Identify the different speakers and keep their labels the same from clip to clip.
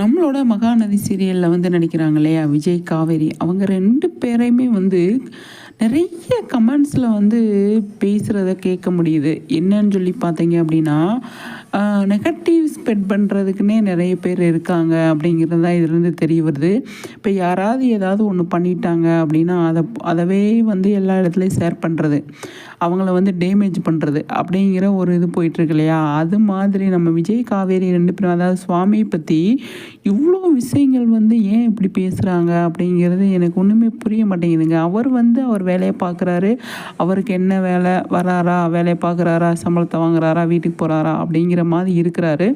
Speaker 1: நம்மளோட மகாநதி சீரியலில் வந்து நடிக்கிறாங்க இல்லையா விஜய் காவேரி, அவங்க 2 பேரையுமே வந்து நிறைய கமெண்ட்ஸில் வந்து பேசுகிறத கேட்க முடியுது. என்னன்னு சொல்லி பார்த்தீங்க அப்படின்னா, நெகட்டிவ் ஸ்ப்ரெட் பண்ணுறதுக்குன்னே நிறைய பேர் இருக்காங்க அப்படிங்கிறது தான் இதுலேருந்து தெரிய வருது. இப்போ யாராவது ஏதாவது ஒன்று பண்ணிட்டாங்க அப்படின்னா அதவே வந்து எல்லா இடத்துலையும் ஷேர் பண்ணுறது, அவங்கள வந்து டேமேஜ் பண்ணுறது அப்படிங்கிற ஒரு இது போயிட்டுருக்கு இல்லையா. அது மாதிரி நம்ம விஜய் காவேரி 2 பேரும், அதாவது சுவாமியை பற்றி இவ்வளோ விஷயங்கள் வந்து ஏன் இப்படி பேசுகிறாங்க அப்படிங்கிறது எனக்கு ஒன்றுமே புரிய மாட்டேங்குதுங்க. அவர் வந்து அவர் வேலையை பார்க்குறாரு, அவருக்கு என்ன வேலை, வராரா வேலையை பார்க்குறாரா, சம்பளத்தை வாங்குறாரா, வீட்டுக்கு போகிறாரா அப்படிங்கிற மாதிரி இருக்கிறாரு.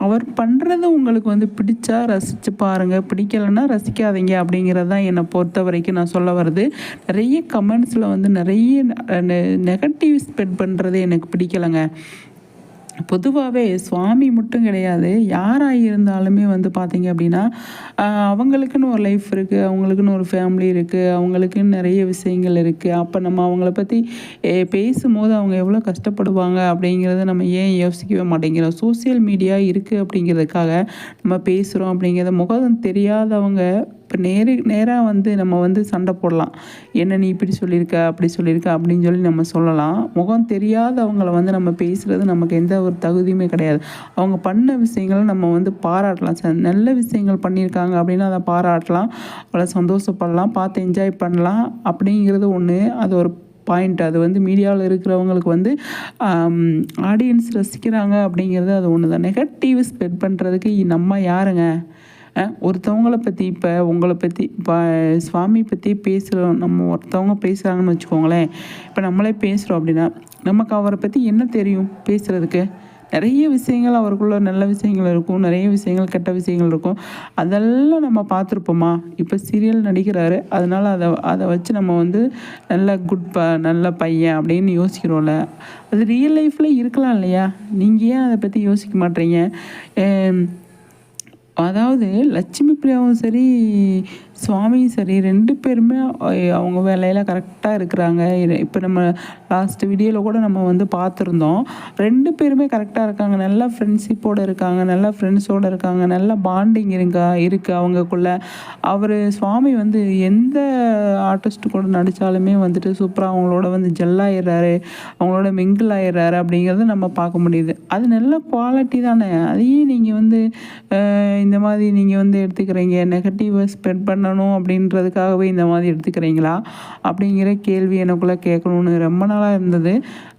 Speaker 1: அவர் பண்ணுறது உங்களுக்கு வந்து பிடிச்சா ரசித்து பாருங்கள், பிடிக்கலைன்னா ரசிக்காதீங்க அப்படிங்கிறது தான் என்னை பொறுத்த வரைக்கும் நான் சொல்ல வருது. நிறைய கமெண்ட்ஸில் வந்து நிறைய நெகட்டிவ் ஸ்ப்ரெட் பண்ணுறது எனக்கு பிடிக்கலைங்க. பொதுவாகவே சுவாமி மட்டும் கிடையாது, யாராக இருந்தாலுமே வந்து பார்த்திங்க அப்படின்னா அவங்களுக்குன்னு ஒரு லைஃப் இருக்குது, அவங்களுக்குன்னு ஒரு ஃபேமிலி இருக்குது, அவங்களுக்குன்னு நிறைய விஷயங்கள் இருக்குது. அப்போ நம்ம அவங்கள பற்றி பேசும்போது அவங்க எவ்வளோ கஷ்டப்படுவாங்க அப்படிங்கிறத நம்ம ஏன் யோசிக்கவே மாட்டேங்கிறோம். சோசியல் மீடியா இருக்குது அப்படிங்கிறதுக்காக நம்ம பேசுகிறோம் அப்படிங்கிறத முகம் தெரியாதவங்க இப்போ நேராக வந்து நம்ம வந்து சண்டை போடலாம். என்ன நீ இப்படி சொல்லியிருக்க, அப்படி சொல்லியிருக்க அப்படின்னு சொல்லி நம்ம சொல்லலாம். முகம் தெரியாதவங்கள வந்து நம்ம பேசுகிறது நமக்கு எந்த ஒரு தகுதியுமே கிடையாது. அவங்க பண்ண விஷயங்களை நம்ம வந்து பாராட்டலாம். நல்ல விஷயங்கள் பண்ணியிருக்காங்க அப்படின்னா அதை பாராட்டலாம், அவ்வளோ சந்தோஷப்படலாம், பார்த்து என்ஜாய் பண்ணலாம் அப்படிங்கிறது ஒன்று. அது ஒரு பாயிண்ட். அது வந்து மீடியாவில் இருக்கிறவங்களுக்கு வந்து ஆடியன்ஸ் ரசிக்கிறாங்க அப்படிங்கிறது அது ஒன்று தான். நெகட்டிவ் ஸ்ப்ரெட் பண்ணுறதுக்கு நம்ம யாருங்க? ஒருத்தவங்கள பற்றி, இப்போ உங்களை பற்றி, இப்போ சுவாமி பற்றி பேசுகிறோம், நம்ம ஒருத்தவங்க பேசுகிறாங்கன்னு வச்சுக்கோங்களேன். இப்போ நம்மளே பேசுகிறோம் அப்படின்னா நமக்கு அவரை பற்றி என்ன தெரியும் பேசுகிறதுக்கு? நிறைய விஷயங்கள் அவருக்குள்ள நல்ல விஷயங்கள் இருக்கும், நிறைய விஷயங்கள் கெட்ட விஷயங்கள் இருக்கும். அதெல்லாம் நம்ம பார்த்துருப்போமா? இப்போ சீரியல் நடிக்கிறாரு, அதனால் அதை வச்சு நம்ம வந்து நல்ல பையன் அப்படின்னு யோசிக்கிறோம்ல. அது ரியல் லைஃப்பில் இருக்கலாம் இல்லையா? நீங்கள் ஏன் அதை பற்றி யோசிக்க மாட்டீங்க? அதாவது லட்சுமி பிரியாவும் சரி, சுவாமியும் சரி, 2 பேருமே அவங்க வேலையில் கரெக்டாக இருக்கிறாங்க. இப்போ நம்ம லாஸ்ட் வீடியோவில் கூட நம்ம வந்து பார்த்துருந்தோம். 2 பேருமே கரெக்டாக இருக்காங்க, நல்லா ஃப்ரெண்ட்ஷிப்போடு இருக்காங்க, நல்லா ஃப்ரெண்ட்ஸோடு இருக்காங்க, நல்லா பாண்டிங் இருக்குது அவங்கக்குள்ள. அவர் சுவாமி வந்து எந்த ஆர்டிஸ்ட்டு கூட நடித்தாலுமே வந்துட்டு சூப்பராக அவங்களோட வந்து ஜெல்லாயிடுறாரு, அவங்களோட மிங்கிள் ஆயிடுறாரு அப்படிங்கிறத நம்ம பார்க்க முடியுது. அது நல்ல குவாலிட்டி தானே. அதையும் நீங்கள் வந்து இந்த மாதிரி நீங்கள் வந்து எடுத்துக்கிறீங்க, நெகட்டிவாக ஸ்ப்ரெட் பண்ணணும் அப்படின்றதுக்காகவே இந்த மாதிரி எடுத்துக்கிறீங்களா அப்படிங்கிற கேள்வி எனக்குள்ளே கேட்கணுன்னு ரொம்ப நாளாக இருந்தது.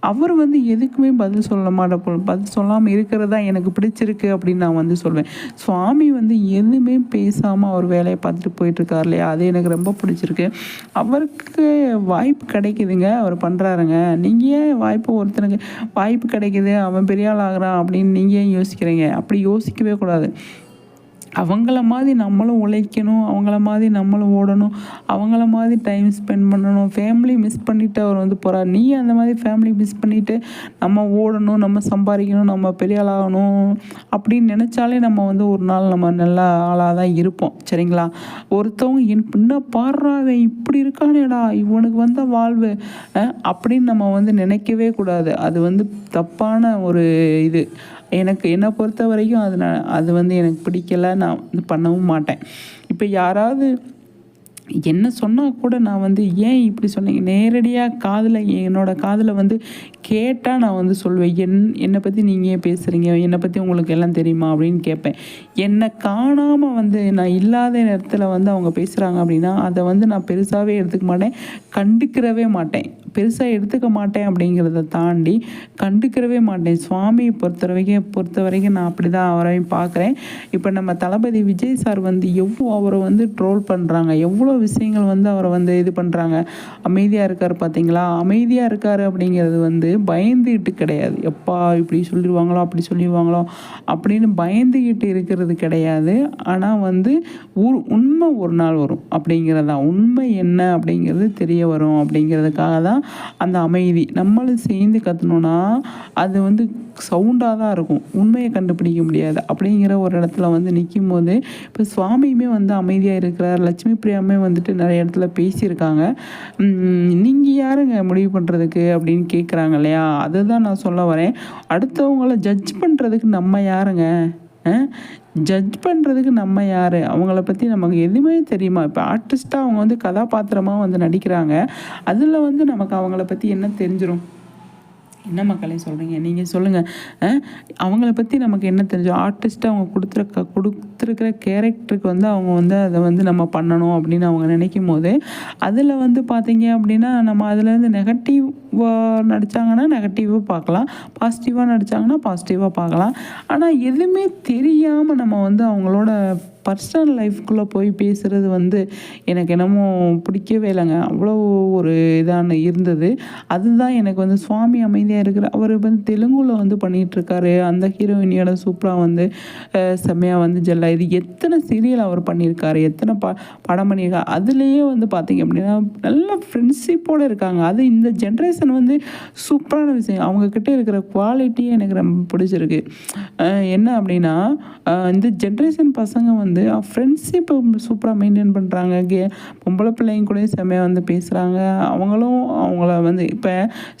Speaker 1: அவர் வந்து எதுக்குமே பதில் சொல்லாமல் இருக்கிறது தான் எனக்கு பிடிச்சிருக்கு அப்படின்னு நான் வந்து சொல்வேன். சுவாமி வந்து எதுவுமே பேசாமல் அவர் வேலையை பார்த்துட்டு போயிட்டுருக்கார் இல்லையா, அது எனக்கு ரொம்ப பிடிச்சிருக்கு. அவருக்கு வாய்ப்பு கிடைக்குதுங்க, அவர் பண்ணுறாருங்க. நீங்கள் ஏன் ஒருத்தனுக்கு வாய்ப்பு கிடைக்குது, அவன் பெரிய ஆள் ஆகிறான் அப்படின்னு நீங்கள் ஏன் யோசிக்கிறீங்க? அப்படி யோசிக்கவே கூடாது. அவங்கள மாதிரி நம்மளும் உழைக்கணும், அவங்கள மாதிரி நம்மளும் ஓடணும், அவங்கள மாதிரி டைம் ஸ்பெண்ட் பண்ணணும். ஃபேமிலி மிஸ் பண்ணிவிட்டு அவர் வந்து போகிறார். நீ அந்த மாதிரி ஃபேமிலி மிஸ் பண்ணிவிட்டு நம்ம ஓடணும், நம்ம சம்பாதிக்கணும், நம்ம பெரிய ஆளாகணும் அப்படின்னு நினச்சாலே நம்ம வந்து ஒரு நாள் நம்ம நல்ல ஆளாக தான் இருப்போம். சரிங்களா? ஒருத்தவங்க பின்ன பாடுறா இப்படி இருக்கானேடா, இவனுக்கு வந்த வாழ்வு அப்படின்னு நம்ம வந்து நினைக்கவே கூடாது. அது வந்து தப்பான ஒரு இது. என்னை பொறுத்த வரைக்கும் அது வந்து எனக்கு பிடிக்கலை, நான் இது பண்ணவும் மாட்டேன். இப்போ யாராவது என்ன சொன்னால் கூட நான் வந்து ஏன் இப்படி சொன்னீங்க, நேரடியாக என்னோடய காதில் வந்து கேட்டால் நான் வந்து சொல்வேன், என்னை பற்றி நீங்கள் ஏன் பேசுகிறீங்க, என்னை பற்றி உங்களுக்கு எல்லாம் தெரியுமா அப்படின்னு கேட்பேன். என்னை காணாமல் வந்து நான் இல்லாத நேரத்தில் வந்து அவங்க பேசுகிறாங்க அப்படின்னா அதை வந்து நான் பெருசாகவே எடுத்துக்க மாட்டேன், கண்டுக்கிறவே மாட்டேன். பெருசாக எடுத்துக்க மாட்டேன் அப்படிங்கிறத தாண்டி கண்டுக்கிறவே மாட்டேன். சுவாமியை பொறுத்த வரைக்கும் நான் அப்படி தான் அவரையும் பார்க்குறேன். இப்போ நம்ம தளபதி விஜய் சார் வந்து அவரை வந்து ட்ரோல் பண்ணுறாங்க, எவ்வளோ விஷயங்கள் வந்து அவரை வந்து இது பண்ணுறாங்க. அமைதியாக இருக்கார் பார்த்தீங்களா? அமைதியாக இருக்கார் அப்படிங்கிறது வந்து பயந்துக்கிட்டு கிடையாது. எப்பா இப்படி சொல்லிடுவாங்களோ, அப்படி சொல்லிடுவாங்களோ அப்படின்னு பயந்துக்கிட்டு இருக்கிறது கிடையாது. ஆனால் வந்து உண்மை ஒரு நாள் வரும் அப்படிங்கிறதான். உண்மை என்ன அப்படிங்கிறது தெரிய வரும் அப்படிங்கிறதுக்காக தான் அந்த அமைதி. நம்மளும் சேர்ந்து கற்றுனோன்னா அது வந்து சவுண்டாக தான் இருக்கும், உண்மையை கண்டுபிடிக்க முடியாது. அப்படிங்கிற ஒரு இடத்துல வந்து நிற்கும் போது இப்போ சுவாமியுமே வந்து அமைதியாக இருக்கிறார், லட்சுமி பிரியாமே வந்துட்டு நிறைய இடத்துல பேசியிருக்காங்க. நீங்கள் யாருங்க முடிவு பண்ணுறதுக்கு அப்படின்னு கேட்குறாங்க இல்லையா? அதை தான் நான் சொல்ல வரேன். அடுத்தவங்கள ஜட்ஜ் பண்ணுறதுக்கு நம்ம யாருங்க? ஜட்ஜ் பண்ணுறதுக்கு நம்ம யார்? அவங்கள பற்றி நமக்கு எதுவுமே தெரியுமா? இப்போ ஆர்டிஸ்ட்டாக அவங்க வந்து கதாபாத்திரமாக வந்து நடிக்கிறாங்க. அதில் வந்து நமக்கு அவங்கள பற்றி என்ன தெரிஞ்சிரும்? என்ன மக்களே சொல்கிறீங்க? நீங்கள் சொல்லுங்கள். அவங்கள பற்றி நமக்கு என்ன தெரிஞ்சோம்? ஆர்டிஸ்ட்டு அவங்க கொடுத்துருக்கிற கேரக்டருக்கு வந்து அவங்க வந்து அதை வந்து நம்ம பண்ணணும் அப்படின்னு அவங்க நினைக்கும் போது, அதில் வந்து பார்த்தீங்க அப்படின்னா நம்ம அதுலேருந்து நெகட்டிவாக நடித்தாங்கன்னா நெகட்டிவாக பார்க்கலாம், பாசிட்டிவாக நடித்தாங்கன்னா பாசிட்டிவாக பார்க்கலாம். ஆனால் எதுவுமே தெரியாமல் நம்ம வந்து அவங்களோட பர்சனல் லைஃப்குள்ளே போய் பேசுகிறது வந்து எனக்கு என்னமோ பிடிக்கவே இல்லைங்க. அவ்வளோ ஒரு இதான இருந்தது. அதுதான் எனக்கு வந்து சுவாமி அமைதியாக இருக்கிற அவர் வந்து தெலுங்குல வந்து பண்ணிகிட்ருக்காரு. அந்த ஹீரோயினியோட சூப்பராக வந்து செம்மையாக வந்து இது எத்தனை சீரியல் அவர் பண்ணியிருக்காரு, எத்தனை படம் பண்ணியிருக்காரு. அதுலேயே வந்து பார்த்திங்க அப்படின்னா நல்ல ஃப்ரெண்ட்ஷிப்போடு இருக்காங்க. அது இந்த ஜென்ரேஷன் வந்து சூப்பரான விஷயம். அவங்கக்கிட்ட இருக்கிற குவாலிட்டியே எனக்கு ரொம்ப பிடிச்சிருக்கு. என்ன அப்படின்னா இந்த ஜென்ரேஷன் பசங்க வந்து ஃப்ரெண்ட்ஷிப்பை சூப்பராக மெயின்டைன் பண்ணுறாங்க. பொம்பளை பிள்ளைங்க கூட செம்மையாக வந்து பேசுகிறாங்க. அவங்களும் அவங்கள வந்து இப்போ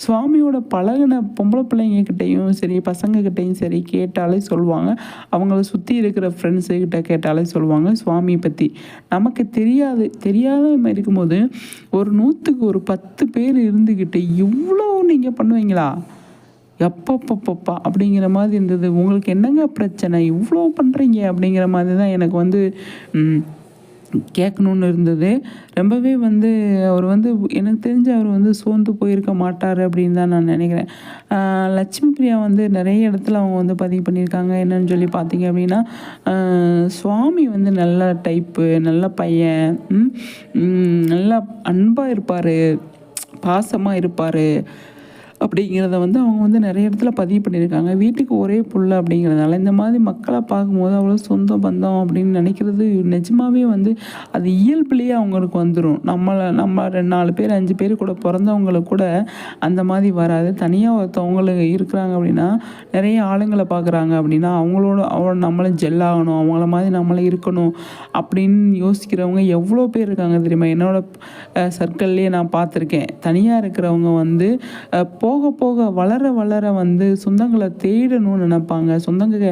Speaker 1: சுவாமியோட பழகின பொம்பளை பிள்ளைங்கக்கிட்டையும் சரி பசங்கக்கிட்டையும் சரி கேட்டாலே சொல்லுவாங்க. அவங்கள சுற்றி இருக்கிற ஃப்ரெண்ட்ஸுக்கிட்ட கேட்டாலே சொல்லுவாங்க சுவாமியை பற்றி. நமக்கு தெரியாத இருக்கும்போது ஒரு 100க்கு ஒரு 10 பேர் இருந்துக்கிட்டு இவ்வளோ நீங்கள் பண்ணுவீங்களா? எப்பப்பப்பப்பா அப்படிங்கிற மாதிரி இருந்தது. உங்களுக்கு என்னங்க பிரச்சனை? இவ்வளோ பண்ணுறீங்க அப்படிங்கிற மாதிரி தான் எனக்கு வந்து கேட்கணுன்னு இருந்தது. ரொம்பவே வந்து அவர் வந்து எனக்கு தெரிஞ்சு அவர் வந்து சோர்ந்து போயிருக்க மாட்டார் அப்படின்னு தான் நான் நினைக்கிறேன். லட்சுமி பிரியா வந்து நிறைய இடத்துல அவங்க வந்து பதிவு பண்ணியிருக்காங்க. என்னன்னு சொல்லி பார்த்தீங்க அப்படின்னா சுவாமி வந்து நல்ல டைப்பு, நல்ல பையன், நல்லா அன்பாக இருப்பார், பாசமாக இருப்பார் அப்படிங்கிறத வந்து அவங்க வந்து நிறைய இடத்துல பதிவு பண்ணியிருக்காங்க. வீட்டுக்கு ஒரே புள்ள அப்படிங்கிறதுனால இந்த மாதிரி மக்களை பார்க்கும்போது அவ்வளோ சொந்த பந்தம் அப்படின்னு நினைக்கிறது நிஜமாகவே வந்து அது இயல்புலேயே அவங்களுக்கு வந்துடும். நம்ம 4 பேர் 5 பேர் கூட பிறந்தவங்களுக்கு கூட அந்த மாதிரி வராது. தனியாக ஒருத்தவங்களுக்கு இருக்கிறாங்க அப்படின்னா நிறைய ஆளுங்களை பார்க்குறாங்க அப்படின்னா அவங்களோட நம்மளும் ஜெல்லாகணும், அவங்கள மாதிரி நம்மளே இருக்கணும் அப்படின்னு யோசிக்கிறவங்க எவ்வளோ பேர் இருக்காங்க தெரியுமா? என்னோடய சர்க்கிள்லேயே நான் பார்த்துருக்கேன். தனியாக இருக்கிறவங்க வந்து போக போக வளர வந்து சொந்தங்களை தேடணும்னு நினைப்பாங்க, சொந்தங்க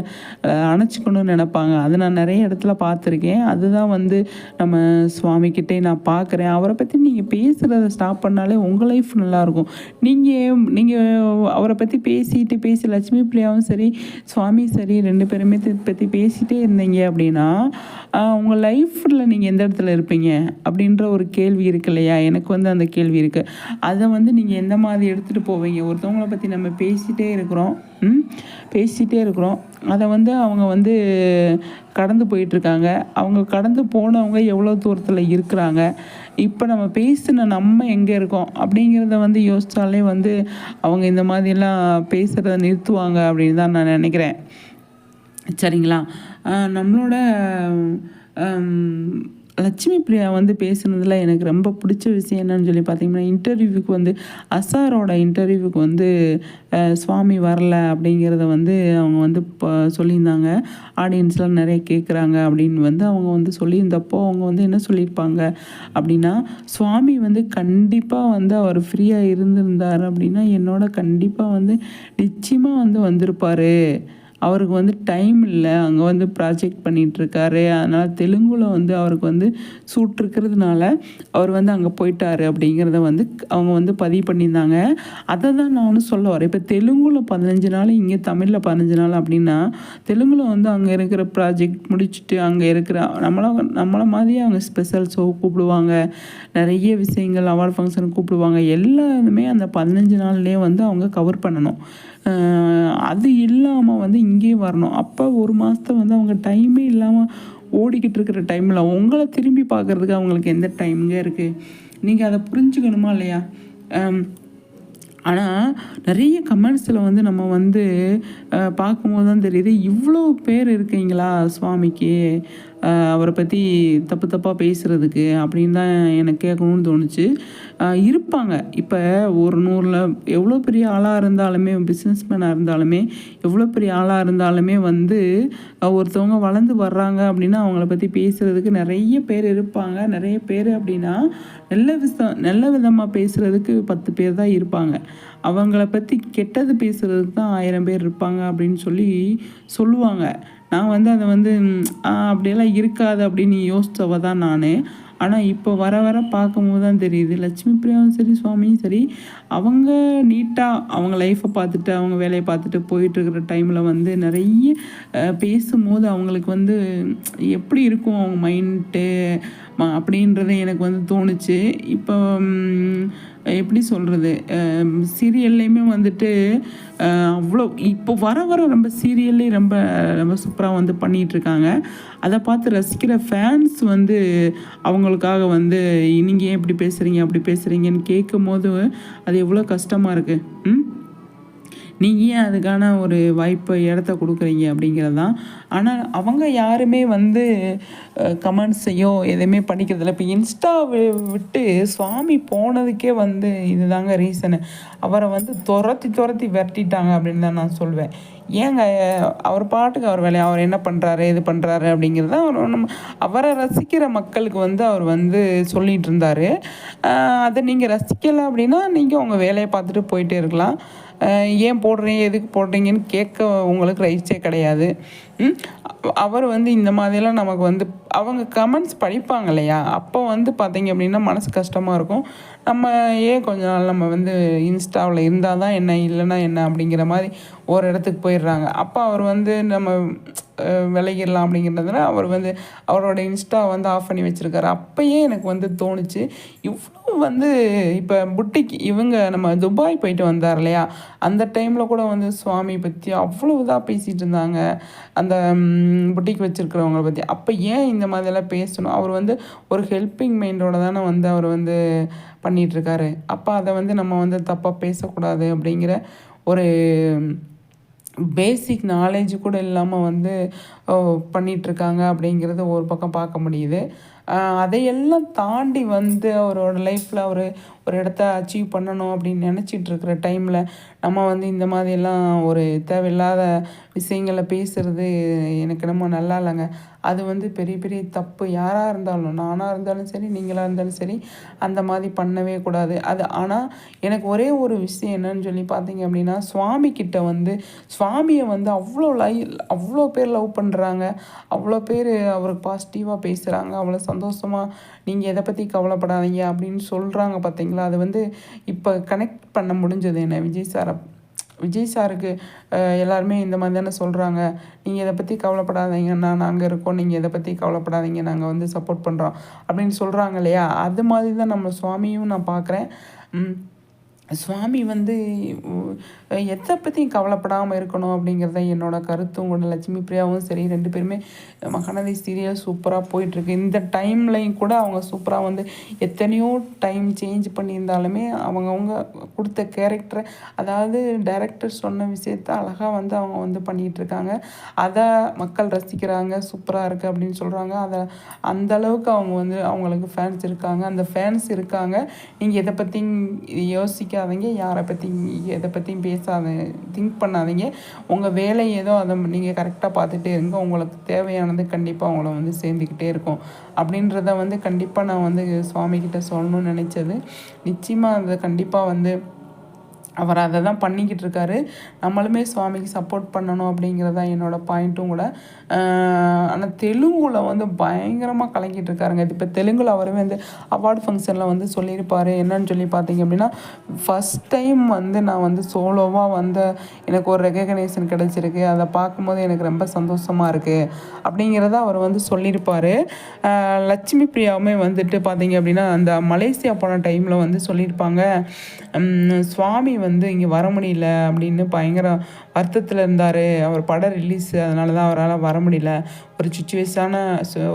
Speaker 1: அணைச்சிக்கணும்னு நினைப்பாங்க. அது நான் நிறைய இடத்துல பார்த்துருக்கேன். அதுதான் வந்து நம்ம சுவாமிக்கிட்டே நான் பார்க்குறேன். அவரை பற்றி நீங்கள் பேசுகிறத ஸ்டாப் பண்ணாலே உங்கள் லைஃப் நல்லாயிருக்கும். நீங்கள் அவரை பற்றி பேசி லட்சுமி பிரியாவும் சரி சுவாமி சரி 2 பேருமே பற்றி பேசிகிட்டே இருந்தீங்க அப்படின்னா உங்கள் லைஃப்பில் நீங்கள் எந்த இடத்துல இருப்பீங்க அப்படின்ற ஒரு கேள்வி இருக்கு இல்லையா? எனக்கு வந்து அந்த கேள்வி இருக்குது. அதை வந்து நீங்கள் எந்த மாதிரி எடுத்துகிட்டு போவீங்க? ஒருத்தவங்களை பற்றி நம்ம பேசிகிட்டே இருக்கிறோம், அதை வந்து அவங்க வந்து கடந்து போயிட்டுருக்காங்க. அவங்க கடந்து போனவங்க எவ்வளோ தூரத்தில் இருக்கிறாங்க, இப்போ நம்ம பேசின நம்ம எங்கே இருக்கோம் அப்படிங்கிறத வந்து யோசித்தாலே வந்து அவங்க இந்த மாதிரிலாம் பேசுகிறத நிறுத்துவாங்க அப்படின்னு தான் நான் நினைக்கிறேன். சரிங்களா? நம்மளோட லட்சுமி பிரியா வந்து பேசுனதில் எனக்கு ரொம்ப பிடிச்ச விஷயம் என்னன்னு சொல்லி பார்த்தீங்கன்னா இன்டர்வியூவுக்கு வந்து அசாரோட இன்டர்வியூவுக்கு வந்து சுவாமி வரல அப்படிங்கிறத வந்து அவங்க வந்து சொல்லியிருந்தாங்க. ஆடியன்ஸ்லாம் நிறைய கேட்குறாங்க அப்படின்னு வந்து அவங்க வந்து சொல்லியிருந்தப்போ அவங்க வந்து என்ன சொல்லியிருப்பாங்க அப்படின்னா சுவாமி வந்து கண்டிப்பாக வந்து அவர் ஃப்ரீயாக இருந்திருந்தார் அப்படின்னா என்னோட கண்டிப்பாக வந்து நிச்சயமாக வந்து வந்திருப்பார். அவருக்கு வந்து டைம் இல்லை, அங்கே வந்து ப்ராஜெக்ட் பண்ணிகிட்ருக்காரு. அதனால் தெலுங்குல வந்து அவருக்கு வந்து சூட் இருக்கிறதுனால அவர் வந்து அங்கே போயிட்டார் அப்படிங்கிறத வந்து அவங்க வந்து பதிவு பண்ணியிருந்தாங்க. அதை தான் நான் வந்து சொல்ல வரேன். இப்போ தெலுங்குல 15 நாள், இங்கே தமிழில் 15 நாள் அப்படின்னா தெலுங்குல வந்து அங்கே இருக்கிற ப்ராஜெக்ட் முடிச்சுட்டு அங்கே இருக்கிற நம்மளை மாதிரியே அவங்க ஸ்பெஷல் ஷோ கூப்பிடுவாங்க, நிறைய விஷயங்கள் அவார்ட் ஃபங்க்ஷன் கூப்பிடுவாங்க. எல்லாருமே அந்த 15 நாள்லேயே வந்து அவங்க கவர் பண்ணணும். அது இல்லாமல் வந்து இங்கேயே வரணும். அப்போ 1 மாதத்தை வந்து அவங்க டைமே இல்லாமல் ஓடிக்கிட்டு இருக்கிற டைமில் உங்களை திரும்பி பார்க்குறதுக்கு அவங்களுக்கு எந்த டைமுங்க இருக்குது? நீங்கள் அதை புரிஞ்சுக்கணுமா இல்லையா? ஆனால் நிறைய கமெண்ட்ஸில் வந்து நம்ம வந்து பார்க்கும்போது தான் தெரியுது, இவ்வளோ பேர் இருக்கீங்களா சுவாமிக்கு அவரை பற்றி தப்பாக பேசுகிறதுக்கு அப்படின்னு தான் எனக்கு கேட்கணும்னு தோணுச்சு. இருப்பாங்க. இப்போ ஒரு 100ல் எவ்வளோ பெரிய ஆளாக இருந்தாலுமே, பிஸ்னஸ்மேனாக இருந்தாலுமே, எவ்வளோ பெரிய ஆளாக இருந்தாலுமே வந்து ஒருத்தவங்க வளர்ந்து வர்றாங்க அப்படின்னா அவங்கள பற்றி பேசுகிறதுக்கு நிறைய பேர் இருப்பாங்க. நிறைய பேர் அப்படின்னா நல்ல விதமாக பேசுகிறதுக்கு 10 பேர் தான் இருப்பாங்க. அவங்கள பற்றி கெட்டது பேசுகிறதுக்கு தான் 1000 பேர் இருப்பாங்க அப்படின்னு சொல்லுவாங்க. நான் வந்து அதை வந்து அப்படியெல்லாம் இருக்காது அப்படின்னு யோசித்தவ தான் நான். ஆனால் இப்போ வர வர பார்க்கும்போது தான் தெரியுது, லட்சுமி பிரியாவும் சரி சுவாமியும் சரி, அவங்க நீட்டாக அவங்க லைஃப்பை பார்த்துட்டு அவங்க வேலையை பார்த்துட்டு போயிட்டுருக்கிற டைமில் வந்து நிறைய பேசும்போது அவங்களுக்கு வந்து எப்படி இருக்கும் அவங்க மைண்டு அப்படின்றது எனக்கு வந்து தோணுச்சு. இப்போ எப்படி சொல்கிறது, சீரியல்லையுமே வந்துட்டு அவ்வளோ இப்போ வர வர ரொம்ப சீரியல்லே ரொம்ப ரொம்ப சூப்பராக வந்து பண்ணிகிட்ருக்காங்க. அதை பார்த்து ரசிக்கிற ஃபேன்ஸ் வந்து அவங்களுக்காக வந்து நீங்கள் ஏன் இப்படி பேசுகிறீங்க அப்படி பேசுகிறீங்கன்னு கேட்கும்போது அது எவ்வளோ கஷ்டமாக இருக்குது. நீங்கள் ஏன் அதுக்கான ஒரு வாய்ப்பை இடத்த கொடுக்குறீங்க அப்படிங்கிறது தான். ஆனால் அவங்க யாருமே வந்து கமெண்ட்ஸையோ எதுவுமே படிக்கிறதில்ல. இப்போ இன்ஸ்டா விட்டு சுவாமி போனதுக்கே வந்து இதுதாங்க ரீசனு. அவரை வந்து துரத்தி விரட்டிட்டாங்க அப்படின்னு தான் நான் சொல்வேன். ஏங்க அவர் பாட்டுக்கு அவர் வேலையை அவர் என்ன பண்ணுறாரு இது பண்ணுறாரு அப்படிங்கிறத அவரை ரசிக்கிற மக்களுக்கு வந்து அவர் வந்து சொல்லிகிட்டு இருந்தார். அதை நீங்கள் ரசிக்கலை அப்படின்னா நீங்கள் உங்கள் வேலையை பார்த்துட்டு போயிட்டே இருக்கலாம். ஏன் போடுறீங்க எதுக்கு போடுறீங்கன்னு கேட்க உங்களுக்கு ரைட்ஸே கிடையாது. அவர் வந்து இந்த மாதிரிலாம் நமக்கு வந்து அவங்க கமெண்ட்ஸ் படிப்பாங்க இல்லையா, அப்போ வந்து பார்த்தீங்க அப்படின்னா மனசு கஷ்டமாக இருக்கும். நம்ம ஏன் கொஞ்ச நாள் நம்ம வந்து இன்ஸ்டாவில் இருந்தால் தான் என்ன இல்லைன்னா என்ன அப்படிங்கிற மாதிரி ஒரு இடத்துக்கு போயிடுறாங்க. அப்போ அவர் வந்து நம்ம விலகிடலாம் அப்படிங்கிறதுனால அவர் வந்து அவரோட இன்ஸ்டா வந்து ஆஃப் பண்ணி வச்சுருக்காரு. அப்போயே எனக்கு வந்து தோணுச்சு, இவ்வளோ வந்து இப்போ புட்டிக்கு இவங்க நம்ம துபாய் போயிட்டு வந்தார் இல்லையா, அந்த டைமில் கூட வந்து சுவாமி பற்றி அவ்வளோ இதாக பேசிகிட்டு இருந்தாங்க, அந்த புட்டிக் வச்சுருக்கிறவங்கள பற்றி. அப்போ ஏன் இந்த மாதிரிலாம் பேசணும்? அவர் வந்து ஒரு ஹெல்பிங் மைண்டோட தானே வந்து அவர் வந்து பண்ணிகிட்ருக்காரு. அப்போ அதை வந்து நம்ம வந்து தப்பாக பேசக்கூடாது அப்படிங்கிற ஒரு பேசிக் நாலேஜ் கூட இல்லாமல் வந்து பண்ணிகிட்ருக்காங்க அப்படிங்கிறது ஒரு பக்கம் பார்க்க முடியுது. அதையெல்லாம் தாண்டி வந்து அவரோட லைஃப்பில் ஒரு இடத்த அச்சீவ் பண்ணணும் அப்படின்னு நினச்சிட்ருக்கிற டைமில் நம்ம வந்து இந்த மாதிரியெல்லாம் ஒரு தேவையில்லாத விஷயங்களை பேசுகிறது எனக்கு ரொம்ப நல்லா இல்லைங்க. அது வந்து பெரிய பெரிய தப்பு. யாராக இருந்தாலும், நானாக இருந்தாலும் சரி நீங்களாக இருந்தாலும் சரி, அந்த மாதிரி பண்ணவே கூடாது. அது ஆனால் எனக்கு ஒரே ஒரு விஷயம் என்னன்னு சொல்லி பார்த்தீங்க அப்படின்னா, சுவாமிக்கிட்ட வந்து சுவாமியை வந்து அவ்வளோ பேர் லவ் பண்ணுறாங்க, அவ்வளோ பேர் அவருக்கு பாசிட்டிவாக பேசுகிறாங்க, அவ்வளோ சந்தோஷமாக நீங்கள் எதை பற்றி கவலைப்படாதீங்க அப்படின்னு சொல்கிறாங்க பார்த்தீங்களா. அது வந்து இப்போ கனெக்ட் பண்ண முடிஞ்சது என்ன விஜய் சாருக்கு எல்லாருமே இந்த மாதிரி தானே சொல்கிறாங்க, நீங்கள் இதை பற்றி கவலைப்படாதீங்கண்ணா நாங்கள் இருக்கோம், நீங்கள் இதை பற்றி கவலைப்படாதீங்க நாங்கள் வந்து சப்போர்ட் பண்ணுறோம் அப்படின்னு சொல்கிறாங்க இல்லையா. அது மாதிரி தான் நம்ம சுவாமியும் நான் பார்க்குறேன். சுவாமி வந்து எதை பற்றியும் கவலைப்படாமல் இருக்கணும் அப்படிங்கிறத என்னோடய கருத்தும் கூட. லட்சுமி பிரியாவும் சரி, 2 பேருமே மகாநதி சீரியல் சூப்பராக போயிட்டுருக்கு. இந்த டைம்லையும் கூட அவங்க சூப்பராக வந்து எத்தனையோ டைம் சேஞ்ச் பண்ணியிருந்தாலுமே அவங்கவுங்க கொடுத்த கேரக்டரை, அதாவது டைரக்டர் சொன்ன விஷயத்த அழகாக வந்து அவங்க வந்து பண்ணிகிட்ருக்காங்க. அதை மக்கள் ரசிக்கிறாங்க, சூப்பராக இருக்குது அப்படின்னு சொல்கிறாங்க. அந்தளவுக்கு அவங்க வந்து அவங்களுக்கு ஃபேன்ஸ் இருக்காங்க, அந்த ஃபேன்ஸ் இருக்காங்க. நீங்கள் எதை பற்றியும் யோசிக்காதீங்க, யாரை பற்றியும் எதை பற்றியும் திங்க் பண்ணாதீங்க. உங்கள் வேலை ஏதோ அதை நீங்கள் கரெக்டாக பார்த்துட்டே இருங்க. உங்களுக்கு தேவையானது கண்டிப்பாக அவங்கள வந்து சேர்ந்துக்கிட்டே இருக்கும் அப்படின்றத வந்து கண்டிப்பாக நான் வந்து சுவாமிகிட்ட சொல்லணும்னு நினச்சது. நிச்சயமாக அதை கண்டிப்பாக வந்து அவர் அதை தான் பண்ணிக்கிட்டு இருக்காரு. நம்மளுமே சுவாமிக்கு சப்போர்ட் பண்ணணும் அப்படிங்கிறது தான் என்னோடய பாயிண்ட்டும் கூட. ஆனால் தெலுங்கில் வந்து பயங்கரமாக கலக்கிட்டு இருக்காருங்க. இப்போ தெலுங்கில் அவருமே வந்து அவார்டு ஃபங்க்ஷனில் வந்து சொல்லியிருப்பார். என்னன்னு சொல்லி பார்த்தீங்க அப்படின்னா, ஃபஸ்ட் டைம் வந்து நான் வந்து சோலோவாக வந்து எனக்கு ஒரு ரெகக்னேஷன் கிடச்சிருக்கு, அதை பார்க்கும்போது எனக்கு ரொம்ப சந்தோஷமாக இருக்குது அப்படிங்கிறத அவர் வந்து சொல்லியிருப்பார். லட்சுமி பிரியாவுமே வந்துட்டு பார்த்தீங்க அப்படின்னா, அந்த மலேசியா போன டைமில் வந்து சொல்லியிருப்பாங்க, சுவாமி வந்து இங்கே வர முடியல அப்படின்னு பயங்கர வருத்தத்தில் இருந்தார். அவர் படம் ரிலீஸ், அதனால தான் அவரால் வர முடியல.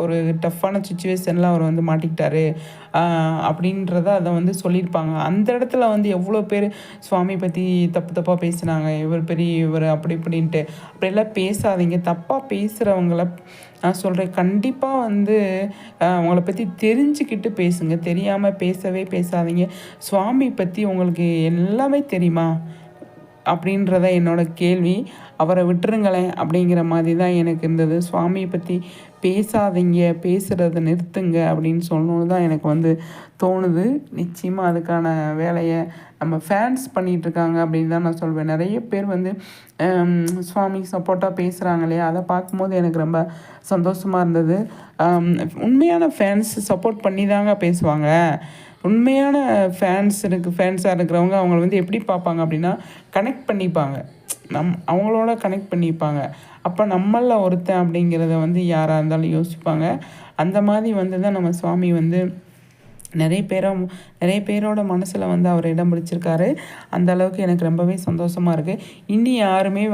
Speaker 1: ஒரு டஃப்பான சுச்சுவேஷனில் அவர் வந்து மாட்டிக்கிட்டாரு அப்படின்றத அதை வந்து சொல்லியிருப்பாங்க. அந்த இடத்துல வந்து எவ்வளோ பேர் சுவாமி பற்றி தப்பாக பேசுனாங்க, இவர் அப்படி இப்படின்ட்டு. அப்படியெல்லாம் பேசாதீங்க. தப்பாக பேசுகிறவங்கள நான் சொல்கிறேன், கண்டிப்பாக வந்து அவங்கள பற்றி தெரிஞ்சுக்கிட்டு பேசுங்க. தெரியாமல் பேசவே பேசாதீங்க. சுவாமி பற்றி உங்களுக்கு எல்லாமே தெரியுமா அப்படின்றத என்னோடய கேள்வி. அவரை விட்டுருங்களேன் அப்படிங்கிற மாதிரி தான் எனக்கு இருந்தது. சுவாமியை பற்றி பேசாதீங்க, பேசுகிறத நிறுத்துங்க அப்படின்னு சொல்லணுன்னு தான் எனக்கு வந்து தோணுது. நிச்சயமாக அதுக்கான வேலையை நம்ம ஃபேன்ஸ் பண்ணிகிட்ருக்காங்க அப்படின்னு தான் நான் சொல்வேன். நிறைய பேர் வந்து சுவாமிக்கு சப்போர்ட்டாக பேசுகிறாங்க இல்லையா, அதை பார்க்கும்போது எனக்கு ரொம்ப சந்தோஷமாக இருந்தது. உண்மையான ஃபேன்ஸ் சப்போர்ட் பண்ணி தாங்க பேசுவாங்க. உண்மையான ஃபேன்ஸாக இருக்கிறவங்க அவங்கள வந்து எப்படி பார்ப்பாங்க அப்படின்னா, கனெக்ட் பண்ணிப்பாங்க. அவங்களோட கனெக்ட் பண்ணிப்பாங்க. அப்போ நம்மளில் ஒருத்தன் அப்படிங்கிறத வந்து யாராக இருந்தாலும் யோசிப்பாங்க. அந்த மாதிரி வந்து தான் நம்ம சுவாமி வந்து நிறைய பேரோட மனசில் வந்து அவர் இடம் பிடிச்சிருக்காரு. அந்த அளவுக்கு எனக்கு ரொம்பவே சந்தோஷமாக இருக்குது. இனி யாருமே